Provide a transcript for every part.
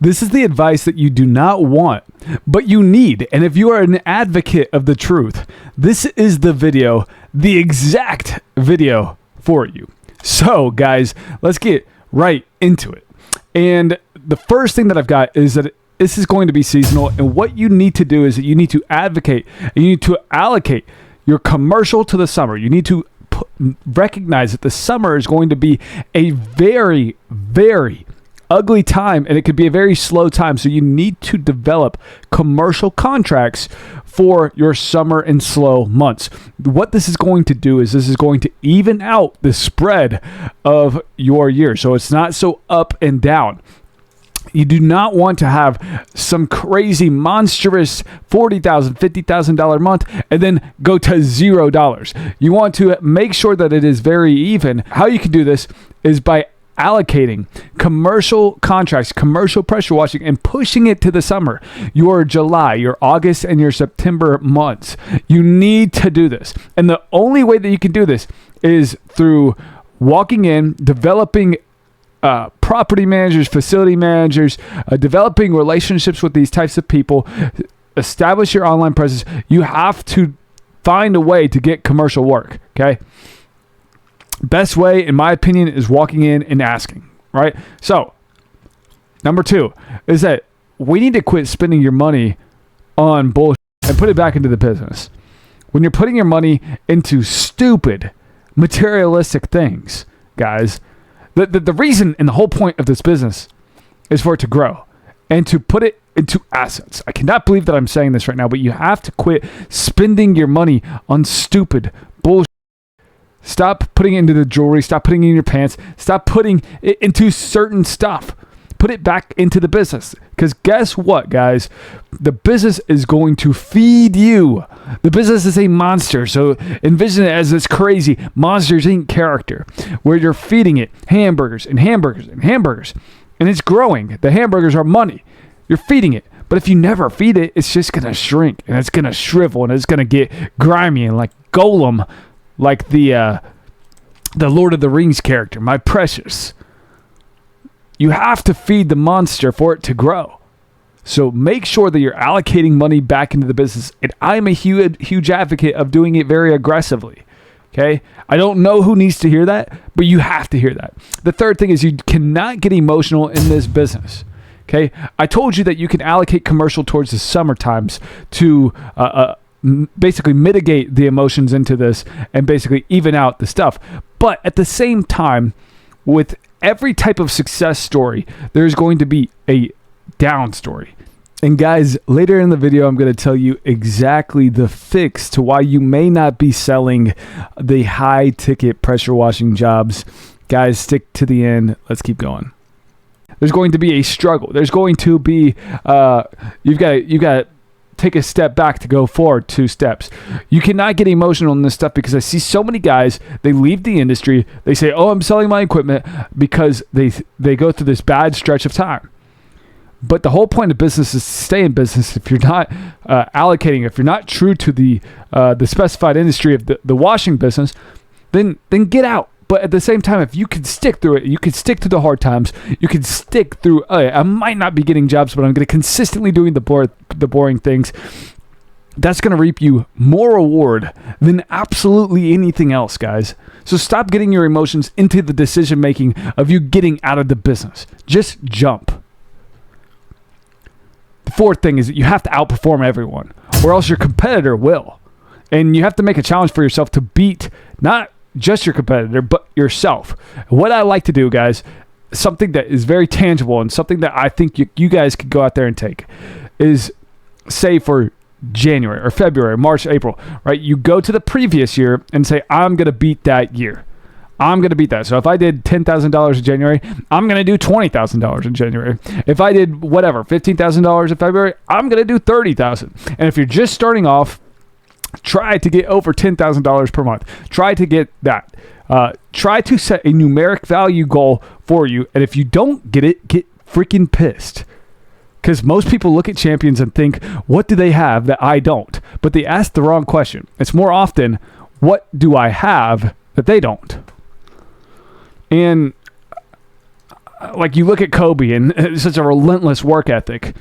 This is the advice that you do not want, but you need. And if you are an advocate of the truth, this is the video, the exact video for you. So guys, let's get right into it. And the first thing that I've got is that this is going to be seasonal. And what you need to do is that you need to advocate and you need to allocate your commercial to the summer. You need to recognize that the summer is going to be a very, very ugly time, and it could be a very slow time. So you need to develop commercial contracts for your summer and slow months. What this is going to do is this is going to even out the spread of your year, so it's not so up and down. You do not want to have some crazy monstrous $40,000, $50,000 month and then go to $0. You want to make sure that it is very even. How you can do this is by allocating commercial contracts, commercial pressure washing, and pushing it to the summer. Your July, your August, and your September months. You need to do this. And the only way that you can do this is through walking in, developing property managers, facility managers, developing relationships with these types of people, establish your online presence. You have to find a way to get commercial work, okay? Best way, in my opinion, is walking in and asking, right? So, number 2 is that we need to quit spending your money on bullshit and put it back into the business. When you're putting your money into stupid, materialistic things, guys, the reason and the whole point of this business is for it to grow and to put it into assets. I cannot believe that I'm saying this right now, but you have to quit spending your money on stupid bullshit. Stop putting it into the jewelry. Stop putting it in your pants. Stop putting it into certain stuff. Put it back into the business. Because guess what, guys? The business is going to feed you. The business is a monster. So envision it as this crazy Monsters Inc. character where you're feeding it hamburgers and hamburgers and hamburgers. And it's growing. The hamburgers are money. You're feeding it. But if you never feed it, it's just going to shrink and it's going to shrivel and it's going to get grimy and like Golem, like the Lord of the Rings character, my precious. You have to feed the monster for it to grow. So make sure that you're allocating money back into the business. And I'm a huge advocate of doing it very aggressively. Okay? I don't know who needs to hear that, but you have to hear that. The third thing is you cannot get emotional in this business. Okay? I told you that you can allocate commercial towards the summer times to basically mitigate the emotions into this and basically even out the stuff. But at the same time, with every type of success story, there's going to be a down story. And guys, later in the video, I'm going to tell you exactly the fix to why you may not be selling the high ticket pressure washing jobs. Guys, stick to the end. Let's keep going. There's going to be a struggle. There's going to be, you've got to take a step back to go forward 2 steps. You cannot get emotional in this stuff because I see so many guys, they leave the industry, they say, oh, I'm selling my equipment because they go through this bad stretch of time. But the whole point of business is to stay in business. If you're not allocating, if you're not true to the specified industry of the washing business, then get out. But at the same time, if you can stick through it, you can stick through the hard times, you can stick through, I might not be getting jobs, but I'm going to consistently doing the boring things. That's going to reap you more reward than absolutely anything else, guys. So stop getting your emotions into the decision making of you getting out of the business. Just jump. The fourth thing is that you have to outperform everyone, or else your competitor will. And you have to make a challenge for yourself to beat not just your competitor, but yourself. What I like to do, guys, something that is very tangible and something that I think you guys could go out there and take is, say, for January or February, March, April, right? You go to the previous year and say, I'm going to beat that year. I'm going to beat that. So if I did $10,000 in January, I'm going to do $20,000 in January. If I did whatever, $15,000 in February, I'm going to do $30,000. And if you're just starting off, try to get over $10,000 per month. Try to get that. Try to set a numeric value goal for you. And if you don't get it, get freaking pissed. Because most people look at champions and think, what do they have that I don't? But they ask the wrong question. It's more often, what do I have that they don't? And like you look at Kobe and such a relentless work ethic.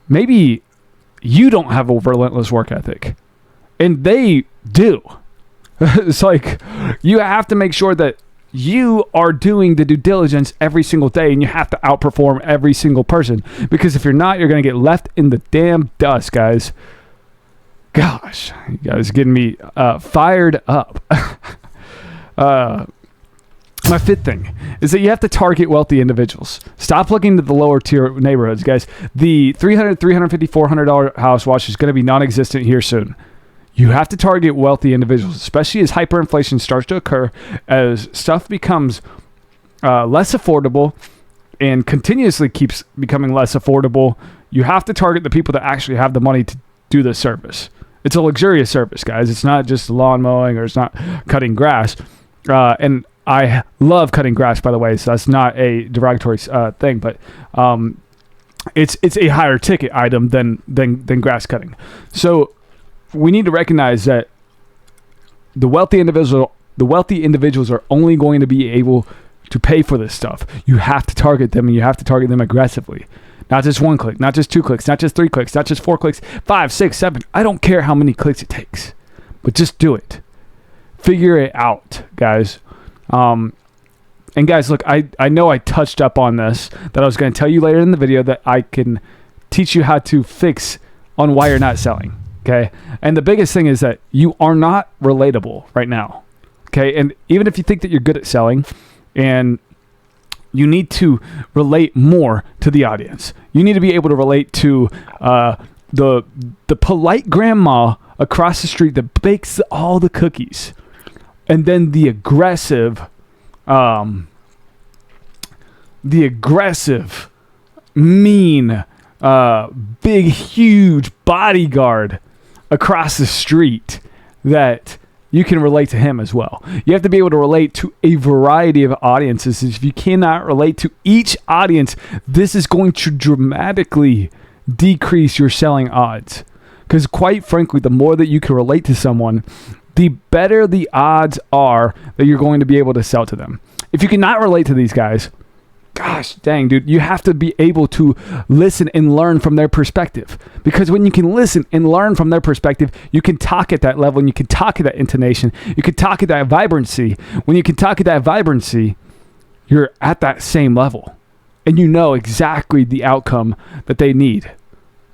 Maybe you don't have a relentless work ethic, and they do. It's like you have to make sure that you are doing the due diligence every single day, and you have to outperform every single person, because if you're not, you're going to get left in the damn dust, guys. Gosh, you guys are getting me fired up. My fifth thing is that you have to target wealthy individuals. Stop looking to the lower tier neighborhoods, guys. The $300, $350, $400 house wash is going to be non-existent here soon. You have to target wealthy individuals, especially as hyperinflation starts to occur, as stuff becomes less affordable and continuously keeps becoming less affordable. You have to target the people that actually have the money to do the service. It's a luxurious service, guys. It's not just lawn mowing, or it's not cutting grass. And I love cutting grass, by the way, so that's not a derogatory thing, but it's a higher ticket item than grass cutting. So we need to recognize that the wealthy individuals are only going to be able to pay for this stuff. You have to target them, and you have to target them aggressively. Not just 1 click, not just 2 clicks, not just 3 clicks, not just 4 clicks, 5, 6, 7. I don't care how many clicks it takes, but just do it. Figure it out, guys. And guys, look, I know I touched up on this, that I was going to tell you later in the video that I can teach you how to fix on why you're not selling. Okay. And the biggest thing is that you are not relatable right now. Okay. And even if you think that you're good at selling, and you need to relate more to the audience, you need to be able to relate to the polite grandma across the street that bakes all the cookies, and then the aggressive, mean, big, huge bodyguard across the street that you can relate to him as well. You have to be able to relate to a variety of audiences. If you cannot relate to each audience, this is going to dramatically decrease your selling odds. Because quite frankly, the more that you can relate to someone, the better the odds are that you're going to be able to sell to them. If you cannot relate to these guys, gosh dang, dude, you have to be able to listen and learn from their perspective. Because when you can listen and learn from their perspective, you can talk at that level, and you can talk at that intonation. You can talk at that vibrancy. When you can talk at that vibrancy, you're at that same level, and you know exactly the outcome that they need.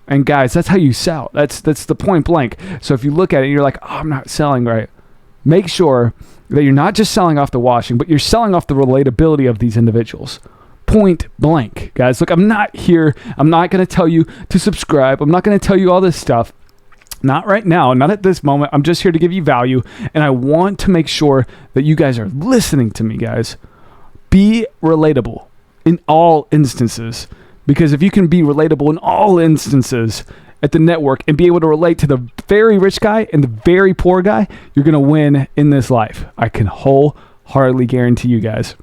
And guys, that's how you sell. That's the point blank. So if you look at it and you're like, oh, I'm not selling right, make sure that you're not just selling off the washing, but you're selling off the relatability of these individuals. Point blank, guys. Look, I'm not going to tell you to subscribe. I'm not going to tell you all this stuff. Not right now, not at this moment. I'm just here to give you value, and I want to make sure that you guys are listening to me, guys. Be relatable in all instances, because if you can be relatable in all instances at the network and be able to relate to the very rich guy and the very poor guy, you're going to win in this life. I can wholeheartedly guarantee you guys.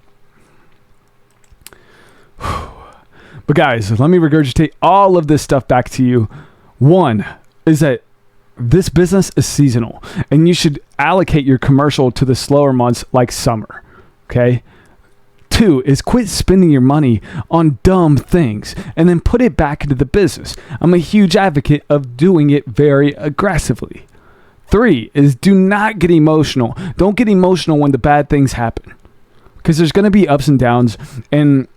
But guys, let me regurgitate all of this stuff back to you. One is that this business is seasonal, and you should allocate your commercial to the slower months like summer. Okay? 2 is quit spending your money on dumb things and then put it back into the business. I'm a huge advocate of doing it very aggressively. 3 is do not get emotional. Don't get emotional when the bad things happen, because there's going to be ups and downs. And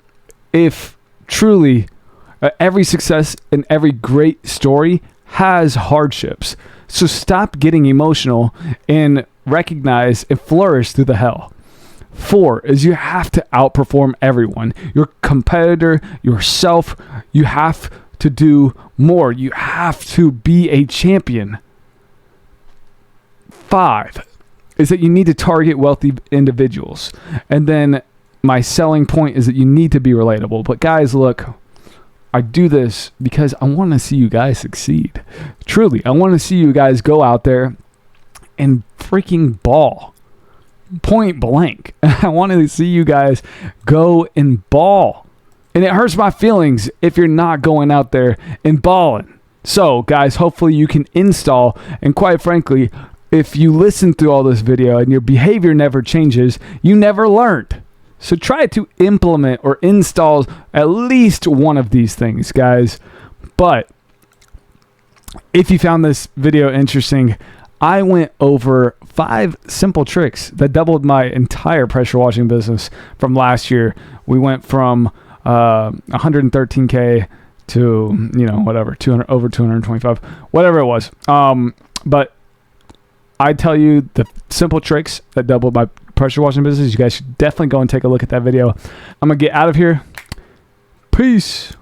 if truly every success and every great story has hardships, so stop getting emotional and recognize and flourish through the hell. 4 is you have to outperform everyone. Your competitor, yourself. You have to do more. You have to be a champion. 5 is that you need to target wealthy individuals. And then my selling point is that you need to be relatable. But guys, look, I do this because I want to see you guys succeed. Truly, I want to see you guys go out there and freaking ball. Point blank. I want to see you guys go and ball. And it hurts my feelings if you're not going out there and balling. So, guys, hopefully you can install. And quite frankly, if you listen through all this video and your behavior never changes, you never learned. So try to implement or install at least one of these things, guys. But if you found this video interesting, I went over 5 simple tricks that doubled my entire pressure washing business from last year. We went from 113K to, whatever, 200, over 225, whatever it was. But I tell you the simple tricks that doubled my pressure washing business. You guys should definitely go and take a look at that video. I'm going to get out of here. Peace.